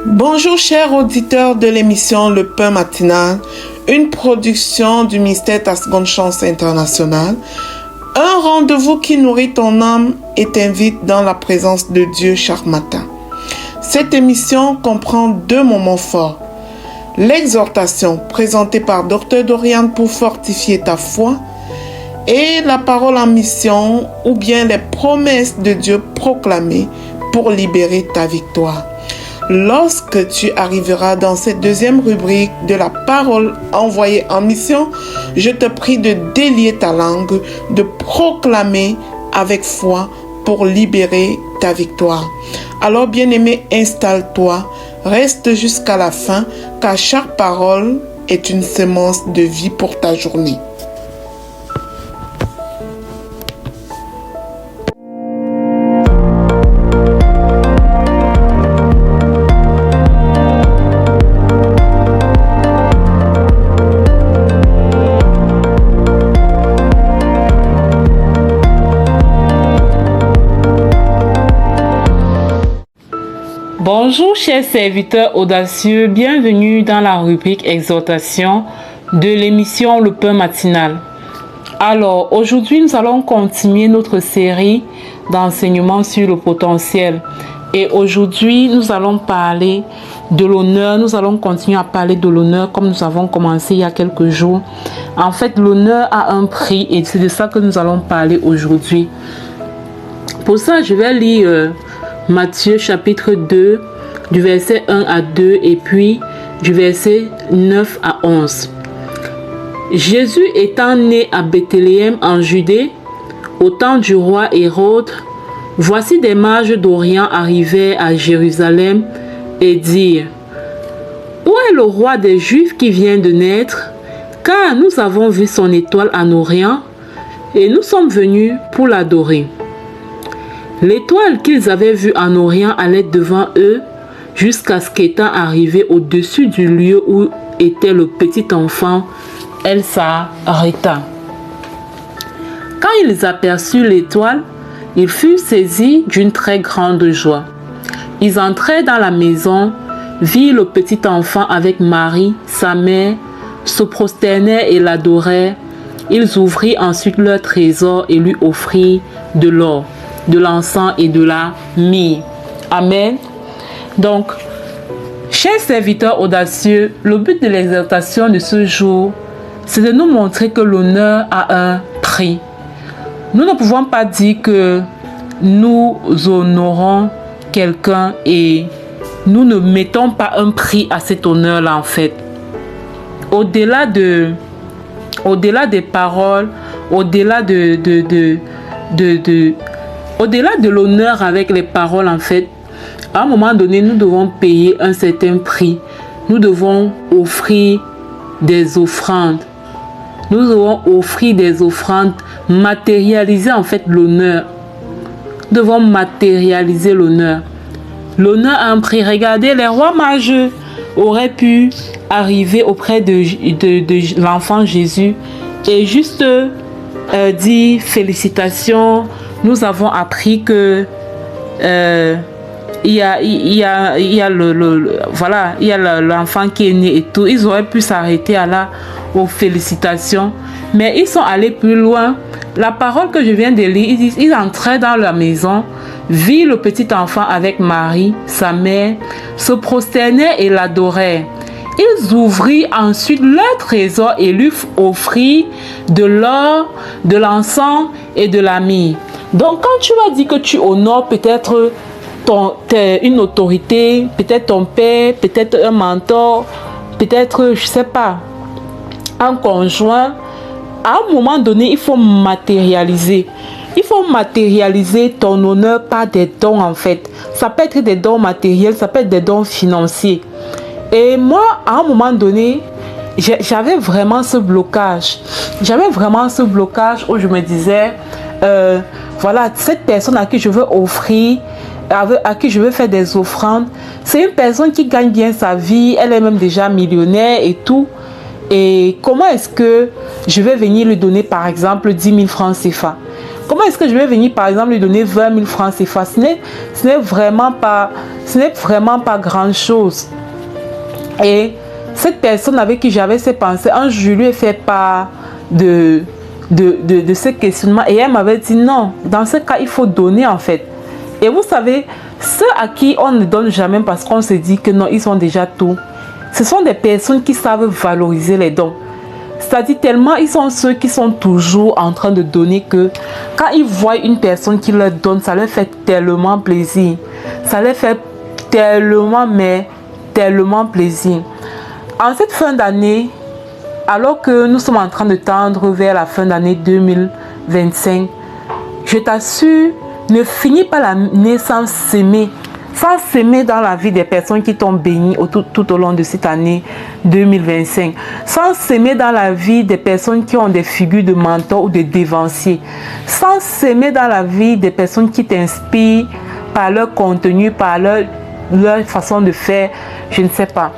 Bonjour chers auditeurs de l'émission Le Pain Matinal, une production du ministère Ta Seconde Chance International, un rendez-vous qui nourrit ton âme et t'invite dans la présence de Dieu chaque matin. Cette émission comprend deux moments forts. L'exhortation présentée par Dr Dorian pour fortifier ta foi et la parole en mission ou bien les promesses de Dieu proclamées pour libérer ta victoire. Lorsque tu arriveras dans cette deuxième rubrique de la parole envoyée en mission, je te prie de délier ta langue, de proclamer avec foi pour libérer ta victoire. Alors bien-aimé, installe-toi, reste jusqu'à la fin, car chaque parole est une semence de vie pour ta journée. Bonjour chers serviteurs audacieux, bienvenue dans la rubrique exhortation de l'émission Le Pain Matinal. Alors aujourd'hui nous allons continuer notre série d'enseignements sur le potentiel et aujourd'hui nous allons parler de l'honneur, nous allons continuer à parler de l'honneur comme nous avons commencé il y a quelques jours. En fait l'honneur a un prix et c'est de ça que nous allons parler aujourd'hui. Pour ça je vais lire Matthieu chapitre 2 du verset 1 à 2 et puis du verset 9 à 11. Jésus étant né à Bethléem en Judée, au temps du roi Hérode, voici des mages d'Orient arrivèrent à Jérusalem et dirent: Où est le roi des Juifs qui vient de naître? Car nous avons vu son étoile en Orient et nous sommes venus pour l'adorer. L'étoile qu'ils avaient vue en Orient allait devant eux jusqu'à ce qu'étant arrivée au-dessus du lieu où était le petit enfant, elle s'arrêta. Quand ils aperçurent l'étoile, ils furent saisis d'une très grande joie. Ils entrèrent dans la maison, virent le petit enfant avec Marie, sa mère, se prosternèrent et l'adorèrent. Ils ouvrirent ensuite leur trésor et lui offrirent de l'or, de l'encens et de la myrrhe. Amen. Donc, chers serviteurs audacieux, le but de l'exhortation de ce jour, c'est de nous montrer que l'honneur a un prix. Nous ne pouvons pas dire que nous honorons quelqu'un et nous ne mettons pas un prix à cet honneur-là en fait. Au-delà des paroles, au-delà de l'honneur avec les paroles en fait, à un moment donné, nous devons payer un certain prix. Nous devons offrir des offrandes. Nous devons offrir des offrandes, matérialiser en fait l'honneur. Nous devons matérialiser l'honneur. L'honneur a un prix. Regardez, les rois mages auraient pu arriver auprès de l'enfant Jésus et juste dire félicitations. Nous avons appris que il y a l'enfant qui est né et tout. Ils auraient pu s'arrêter aux félicitations, mais ils sont allés plus loin. La parole que je viens de lire, ils entraient dans la maison, virent le petit enfant avec Marie, sa mère, se prosternèrent et l'adorèrent. Ils ouvrirent ensuite leur trésor et lui offrirent de l'or, de l'encens et de la myrrhe. Donc quand tu vas dire que tu honores peut-être une autorité, peut-être ton père, peut-être un mentor, peut-être, je sais pas, un conjoint, à un moment donné, il faut matérialiser. Il faut matérialiser ton honneur par des dons en fait. Ça peut être des dons matériels, ça peut être des dons financiers. Et moi, à un moment donné, j'avais vraiment ce blocage. J'avais vraiment ce blocage où je me disais, voilà, cette personne à qui je veux offrir, à qui je veux faire des offrandes, c'est une personne qui gagne bien sa vie, elle est même déjà millionnaire et tout. Et comment est-ce que je vais venir lui donner par exemple 10 000 francs CFA? Comment est-ce que je vais venir, par exemple, lui donner 20 000 francs CFA? Ce n'est vraiment pas grand-chose. Et cette personne avec qui j'avais ces pensées, un jour, je lui ai fait part de ce questionnement. Et elle m'avait dit non, dans ce cas, il faut donner en fait. Et vous savez, ceux à qui on ne donne jamais parce qu'on se dit que non, ils ont déjà tout, ce sont des personnes qui savent valoriser les dons. C'est-à-dire tellement ils sont ceux qui sont toujours en train de donner que quand ils voient une personne qui leur donne, ça leur fait tellement plaisir. Ça leur fait tellement, mais tellement plaisir. En cette fin d'année, alors que nous sommes en train de tendre vers la fin d'année 2025, je t'assure, ne finis pas l'année sans s'aimer dans la vie des personnes qui t'ont béni tout au long de cette année 2025, sans s'aimer dans la vie des personnes qui ont des figures de mentors ou de dévanciers, sans s'aimer dans la vie des personnes qui t'inspirent par leur contenu, par leur façon de faire, je ne sais pas.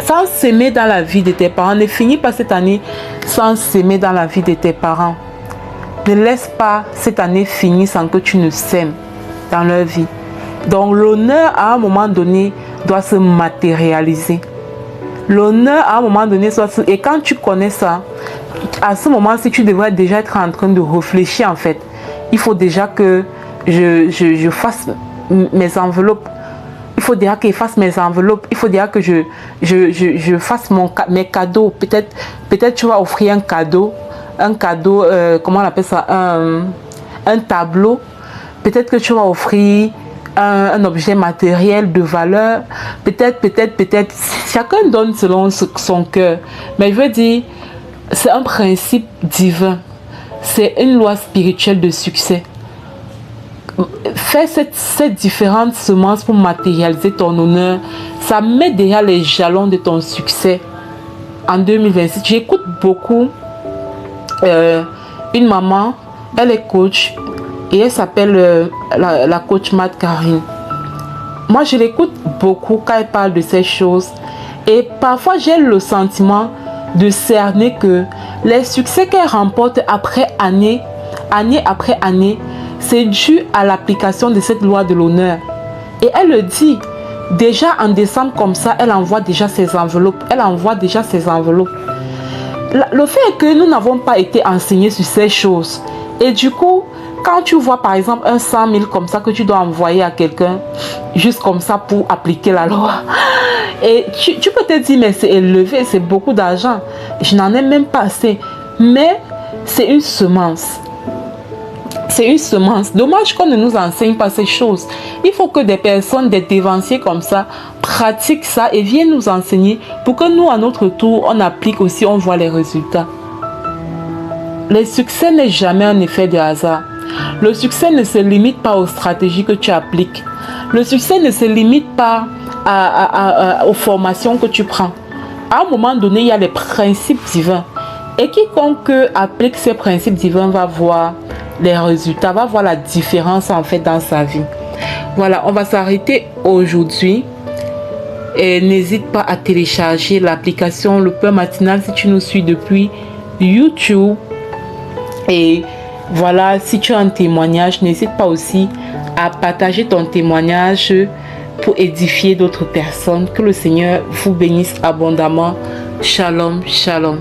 Sans s'aimer dans la vie de tes parents, ne finis pas cette année sans s'aimer dans la vie de tes parents. Ne laisse pas cette année finir sans que tu ne s'aimes dans leur vie. Donc l'honneur à un moment donné doit se matérialiser. L'honneur à un moment donné et quand tu connais ça, à ce moment-ci tu devrais déjà être en train de réfléchir en fait. Il faut déjà que je fasse mes enveloppes. Il faut déjà que je fasse mes enveloppes. Il faut déjà que je fasse mes cadeaux. Peut-être tu vas offrir un cadeau, comment on appelle ça, un tableau. Peut-être que tu vas offrir un objet matériel de valeur. Peut-être. Chacun donne selon son cœur. Mais je veux dire, c'est un principe divin. C'est une loi spirituelle de succès. Fais cette différente semence pour matérialiser ton honneur. Ça met déjà les jalons de ton succès en 2026. J'écoute beaucoup une maman, elle est coach et elle s'appelle la coach Matt Karine. Moi, je l'écoute beaucoup quand elle parle de ces choses et parfois j'ai le sentiment de cerner que les succès qu'elle remporte année après année, c'est dû à l'application de cette loi de l'honneur. Et elle le dit. Déjà en décembre comme ça, elle envoie déjà ses enveloppes. Le fait est que nous n'avons pas été enseignés sur ces choses. Et du coup, quand tu vois par exemple un 100 000 comme ça que tu dois envoyer à quelqu'un, juste comme ça pour appliquer la loi, et tu peux te dire mais c'est élevé, c'est beaucoup d'argent. Je n'en ai même pas assez. Mais c'est une semence. C'est une semence. Dommage qu'on ne nous enseigne pas ces choses. Il faut que des personnes, des dévanciers comme ça, pratiquent ça et viennent nous enseigner pour que nous, à notre tour, on applique aussi, on voit les résultats. Le succès n'est jamais un effet de hasard. Le succès ne se limite pas aux stratégies que tu appliques. Le succès ne se limite pas aux formations que tu prends. À un moment donné, il y a les principes divins. Et quiconque applique ces principes divins va voir les résultats, va voir la différence en fait dans sa vie. Voilà, on va s'arrêter aujourd'hui. Et n'hésite pas à télécharger l'application Le Pain Matinal si tu nous suis depuis YouTube. Et voilà, si tu as un témoignage, n'hésite pas aussi à partager ton témoignage pour édifier d'autres personnes. Que le Seigneur vous bénisse abondamment. Shalom, shalom.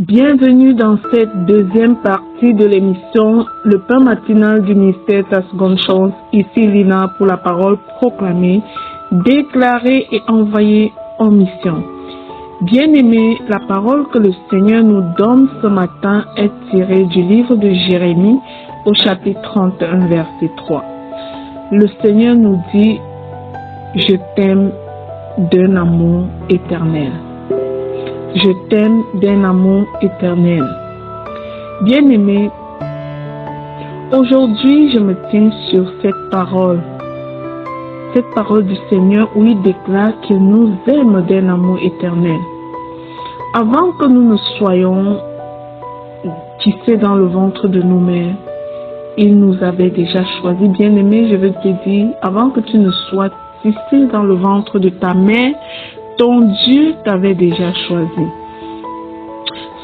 Bienvenue dans cette deuxième partie de l'émission Le Pain Matinal du ministère Ta Seconde Chance. Ici Lina pour la parole proclamée, déclarée et envoyée en mission. Bien-aimés, la parole que le Seigneur nous donne ce matin est tirée du livre de Jérémie au chapitre 31, verset 3. Le Seigneur nous dit « Je t'aime d'un amour éternel ». Je t'aime d'un amour éternel. Bien-aimé, aujourd'hui je me tiens sur cette parole du Seigneur où il déclare qu'il nous aime d'un amour éternel. Avant que nous ne soyons tissés dans le ventre de nos mères, il nous avait déjà choisi. Bien-aimé, je veux te dire, avant que tu ne sois tissé dans le ventre de ta mère, ton Dieu t'avait déjà choisi.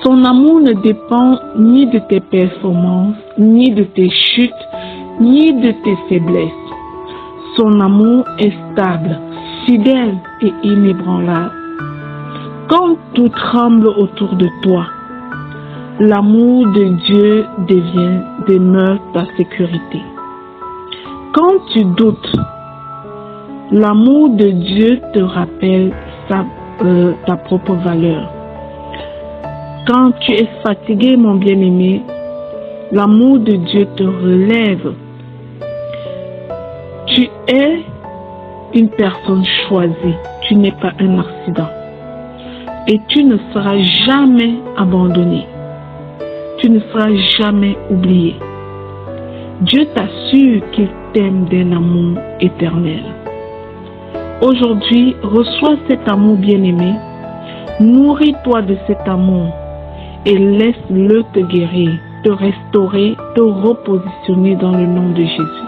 Son amour ne dépend ni de tes performances, ni de tes chutes, ni de tes faiblesses. Son amour est stable, fidèle et inébranlable. Quand tout tremble autour de toi, l'amour de Dieu demeure ta sécurité. Quand tu doutes, l'amour de Dieu te rappelle ta propre valeur. Quand tu es fatigué, mon bien-aimé, l'amour de Dieu te relève. Tu es une personne choisie, tu n'es pas un accident. Et tu ne seras jamais abandonné. Tu ne seras jamais oublié. Dieu t'assure qu'il t'aime d'un amour éternel. Aujourd'hui, reçois cet amour bien-aimé, nourris-toi de cet amour et laisse-le te guérir, te restaurer, te repositionner dans le nom de Jésus.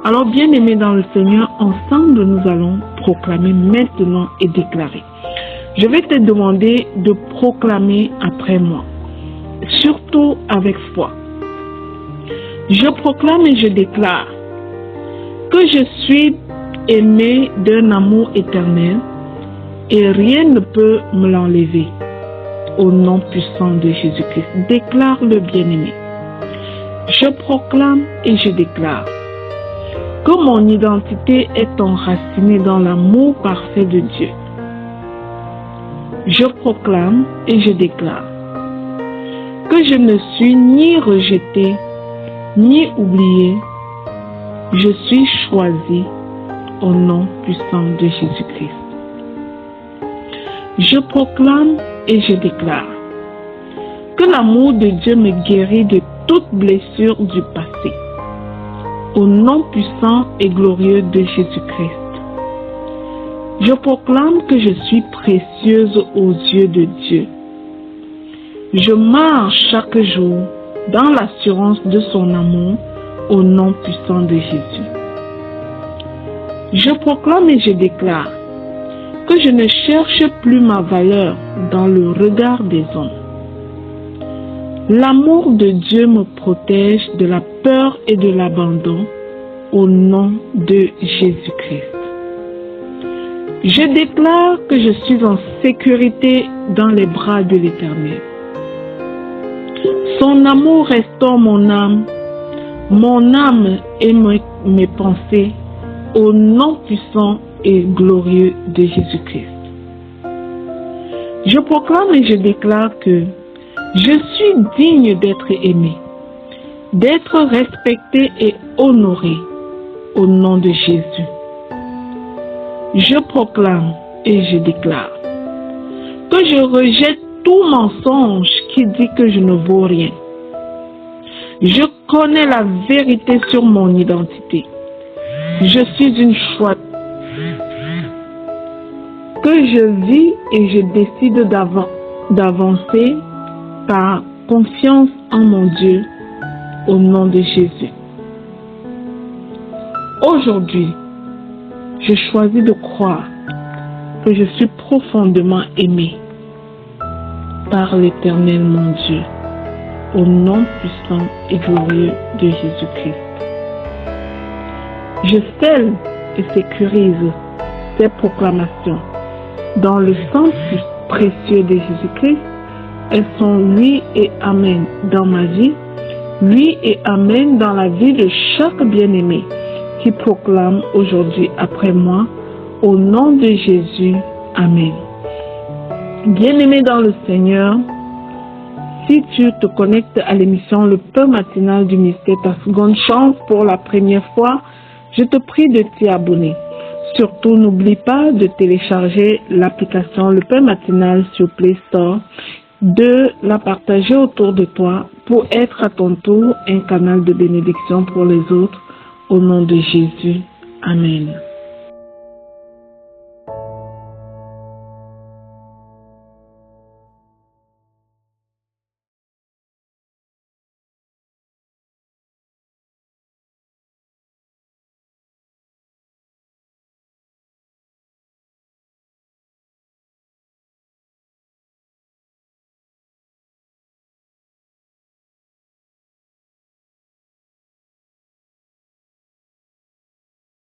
Alors bien-aimés dans le Seigneur, ensemble nous allons proclamer maintenant et déclarer. Je vais te demander de proclamer après moi, surtout avec foi. Je proclame et je déclare que je suis aimé d'un amour éternel et rien ne peut me l'enlever. Au nom puissant de Jésus-Christ, déclare le bien-aimé. Je proclame et je déclare que mon identité est enracinée dans l'amour parfait de Dieu. Je proclame et je déclare que je ne suis ni rejeté, ni oublié. Je suis choisi au nom puissant de Jésus-Christ. Je proclame et je déclare que l'amour de Dieu me guérit de toute blessure du passé. Au nom puissant et glorieux de Jésus-Christ. Je proclame que je suis précieuse aux yeux de Dieu. Je marche chaque jour dans l'assurance de son amour au nom puissant de Jésus. Je proclame et je déclare que je ne cherche plus ma valeur dans le regard des hommes. L'amour de Dieu me protège de la peur et de l'abandon au nom de Jésus-Christ. Je déclare que je suis en sécurité dans les bras de l'Éternel. Son amour restaure mon âme et mes pensées au nom puissant et glorieux de Jésus-Christ. Je proclame et je déclare que je suis digne d'être aimé, d'être respecté et honoré au nom de Jésus. Je proclame et je déclare que je rejette tout mensonge qui dit que je ne vaux rien. Je connais la vérité sur mon identité. Je suis une choix que je vis et je décide d'avancer par confiance en mon Dieu au nom de Jésus. Aujourd'hui, je choisis de croire que je suis profondément aimé par l'Éternel mon Dieu, au nom puissant et glorieux de Jésus-Christ. Je scelle et sécurise ces proclamations dans le sang précieux de Jésus-Christ. Elles sont oui et amen dans ma vie, oui et amen dans la vie de chaque bien-aimé qui proclame aujourd'hui après moi, au nom de Jésus. Amen. Bien-aimé dans le Seigneur, si tu te connectes à l'émission Le Pain Matinal du Mystère, ta seconde chance pour la première fois, je te prie de t'y abonner. Surtout, n'oublie pas de télécharger l'application Le Pain Matinal sur Play Store, de la partager autour de toi pour être à ton tour un canal de bénédiction pour les autres. Au nom de Jésus. Amen.